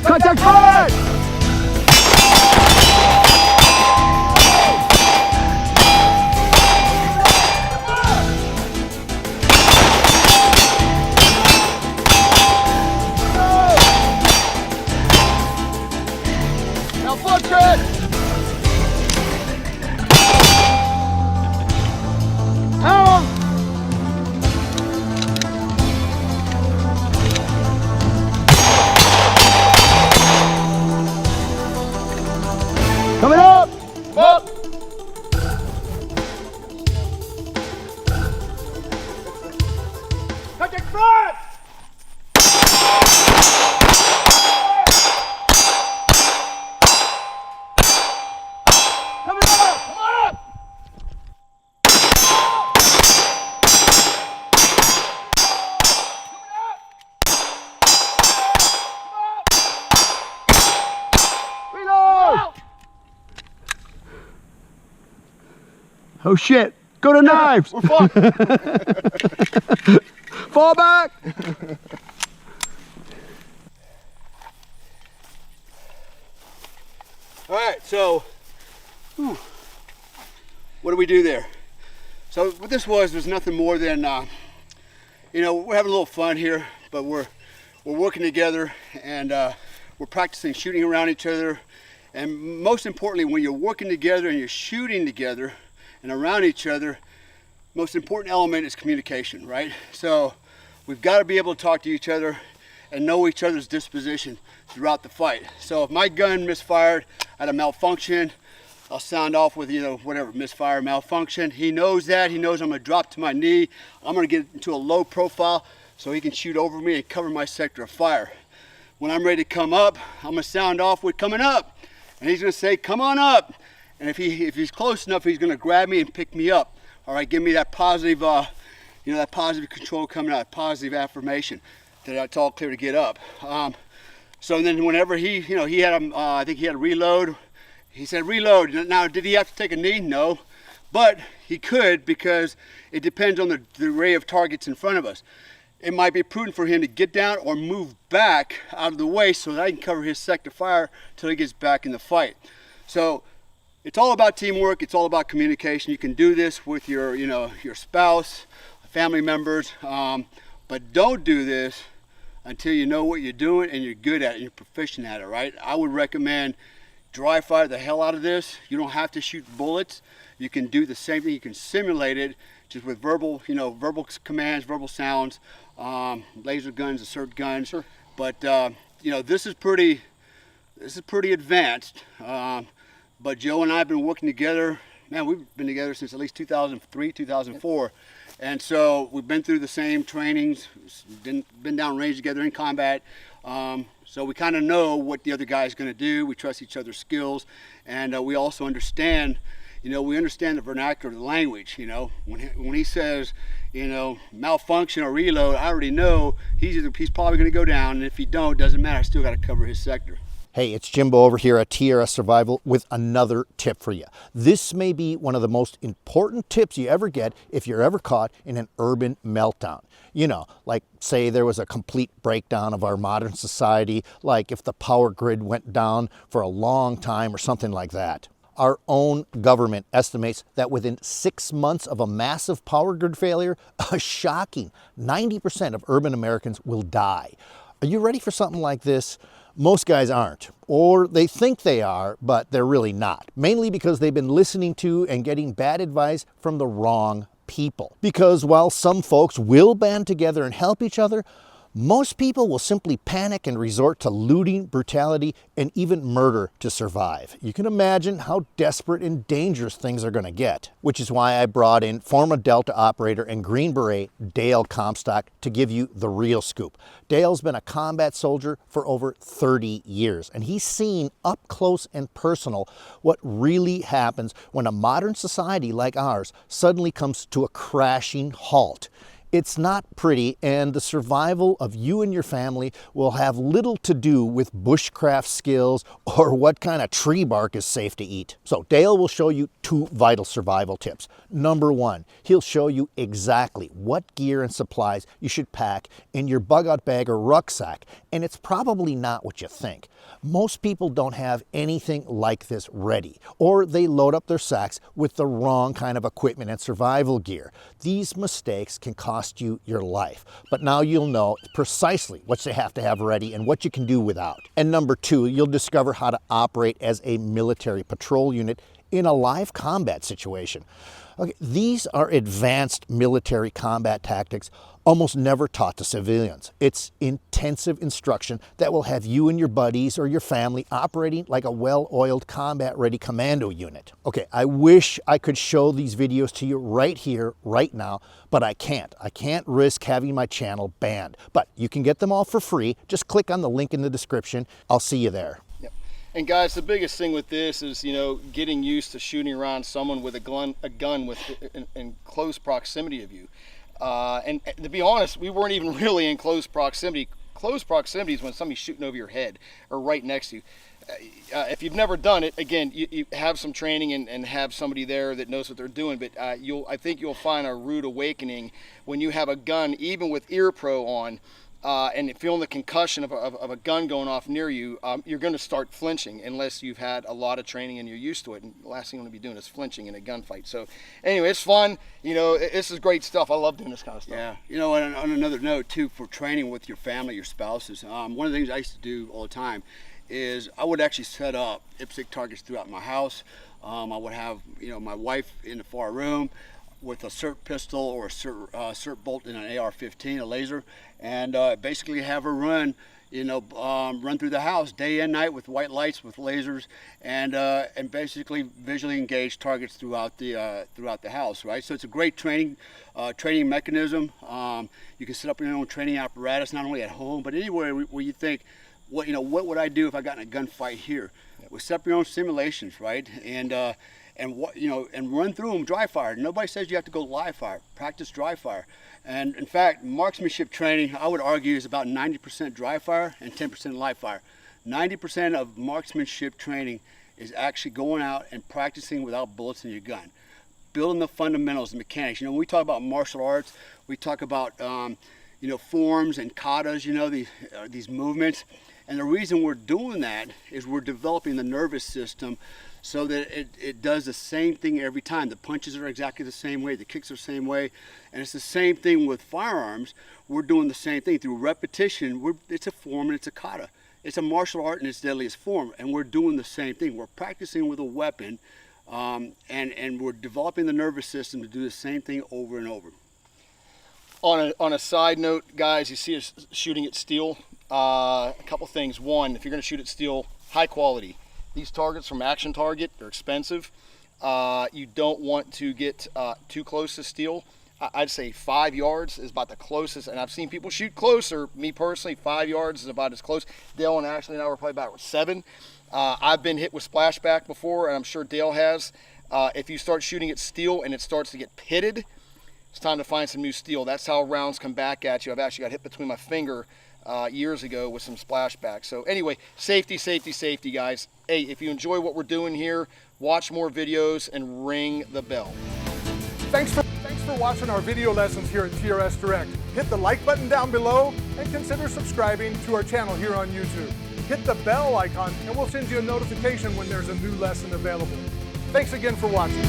Contact fire! Malfunction! Helm! Coming up! Up! Contact front! Coming up! Come on! Reload! Oh shit! Go to knives! We're fucked! Fall back! All right, so what do we do there? So what this was nothing more than, you know, we're having a little fun here, but we're working together and we're practicing shooting around each other. And most importantly, when you're working together and you're shooting together and around each other, most important element is communication, right? So we've got to be able to talk to each other and know each other's disposition throughout the fight. So if my gun misfired, I had a malfunction, I'll sound off with, you know, whatever, misfire, malfunction. He knows that. He knows I'm gonna drop to my knee. I'm gonna get into a low profile so he can shoot over me and cover my sector of fire. When I'm ready to come up, I'm gonna sound off with coming up. And he's gonna say, come on up. And if he's close enough, he's gonna grab me and pick me up. All right, give me that positive, you know, that positive control coming out, positive affirmation that it's all clear to get up. So then whenever he, you know, he had a, I think he had a reload. He said reload. Now, did he have to take a knee? No, but he could, because it depends on the array of targets in front of us. It might be prudent for him to get down or move back out of the way so that I can cover his sector fire till he gets back in the fight. So it's all about teamwork. It's all about communication. You can do this with your, you know, your spouse, family members, but don't do this until you know what you're doing and you're good at it and you're proficient at it, right? I would recommend dry fire the hell out of this. You don't have to shoot bullets. You can do the same thing. You can simulate it just with verbal, you know, verbal commands, verbal sounds, laser guns, assert guns. Sure. But you know, this is pretty advanced. But Joe and I have been working together. Man, we've been together since at least 2003, 2004. And so we've been through the same trainings, been down range together in combat. So we kind of know what the other guy is going to do. We trust each other's skills, and we also understand, you know, we understand the vernacular of the language. You know, when he says, you know, malfunction or reload, I already know he's probably going to go down, and if he don't, doesn't matter. I still got to cover his sector. Hey, it's Jimbo over here at TRS Survival with another tip for you. This may be one of the most important tips you ever get if you're ever caught in an urban meltdown. You know, like say there was a complete breakdown of our modern society, like if the power grid went down for a long time or something like that. Our own government estimates that within 6 months of a massive power grid failure, a shocking 90% of urban Americans will die. Are you ready for something like this? Most guys aren't, or they think they are, but they're really not. Mainly because they've been listening to and getting bad advice from the wrong people. Because while some folks will band together and help each other, most people will simply panic and resort to looting, brutality, and even murder to survive. You can imagine how desperate and dangerous things are going to get, which is why I brought in former Delta operator and Green Beret, Dale Comstock, to give you the real scoop. Dale's been a combat soldier for over 30 years, and he's seen up close and personal what really happens when a modern society like ours suddenly comes to a crashing halt. It's not pretty, and the survival of you and your family will have little to do with bushcraft skills or what kind of tree bark is safe to eat. So Dale will show you 2 vital survival tips. Number 1, he'll show you exactly what gear and supplies you should pack in your bug out bag or rucksack, and it's probably not what you think. Most people don't have anything like this ready, or they load up their sacks with the wrong kind of equipment and survival gear. These mistakes can cost you your life, but now you'll know precisely what you have to have ready and what you can do without. And number two, you'll discover how to operate as a military patrol unit in a live combat situation. Okay, these are advanced military combat tactics almost never taught to civilians. It's intensive instruction that will have you and your buddies or your family operating like a well-oiled combat-ready commando unit. Okay, I wish I could show these videos to you right here, right now, but I can't. I can't risk having my channel banned. But you can get them all for free. Just click on the link in the description. I'll see you there. And guys, the biggest thing with this is, you know, getting used to shooting around someone with a gun in close proximity of you. And to be honest, we weren't even really in close proximity. Close proximity is when somebody's shooting over your head or right next to you. If you've never done it, again, you have some training and have somebody there that knows what they're doing. But I think you'll find a rude awakening when you have a gun, even with ear pro on, and feeling the concussion of a gun going off near you. You're going to start flinching unless you've had a lot of training and you're used to it. And the last thing you want to be doing is flinching in a gunfight. So anyway, it's fun. You know, this is great stuff. I love doing this kind of stuff. Yeah. You know, and on another note too, for training with your family, your spouses, one of the things I used to do all the time is I would actually set up IPSC targets throughout my house. I would have, you know, my wife in the far room with a SIRT pistol or a SIRT bolt in an AR-15, a laser, and basically have her run, you know, run through the house day and night with white lights, with lasers, and basically visually engage targets throughout the house, right? So it's a great training mechanism. You can set up your own training apparatus, not only at home but anywhere where you think, what would I do if I got in a gunfight here? Yep. Well, set up your own simulations, right? And run through them dry fire. Nobody says you have to go live fire. Practice dry fire. And in fact, marksmanship training, I would argue, is about 90% dry fire and 10% live fire. 90% of marksmanship training is actually going out and practicing without bullets in your gun. Building the fundamentals, the mechanics. You know, when we talk about martial arts, we talk about forms and katas, these movements. And the reason we're doing that is we're developing the nervous system so that it does the same thing every time. The punches are exactly the same way, the kicks are the same way, and it's the same thing with firearms. We're doing the same thing through repetition. It's a form and it's a kata. It's a martial art in its deadliest form, and we're doing the same thing. We're practicing with a weapon, and we're developing the nervous system to do the same thing over and over. On a side note, guys, you see us shooting at steel. A couple things. One, if you're going to shoot at steel, high quality. These targets from Action Target, they're expensive. You don't want to get too close to steel. I'd say 5 yards is about the closest, and I've seen people shoot closer. Me personally, 5 yards is about as close. Dale and Ashley and I were probably about 7. I've been hit with splashback before, and I'm sure Dale has. If you start shooting at steel and it starts to get pitted, it's time to find some new steel. That's how rounds come back at you. I've actually got hit between my finger years ago with some splashback. So anyway, safety, safety, safety, guys. Hey, if you enjoy what we're doing here, watch more videos and ring the bell. Thanks for watching our video lessons here at TRS Direct. Hit the like button down below and consider subscribing to our channel here on YouTube. Hit the bell icon and we'll send you a notification when there's a new lesson available. Thanks again for watching.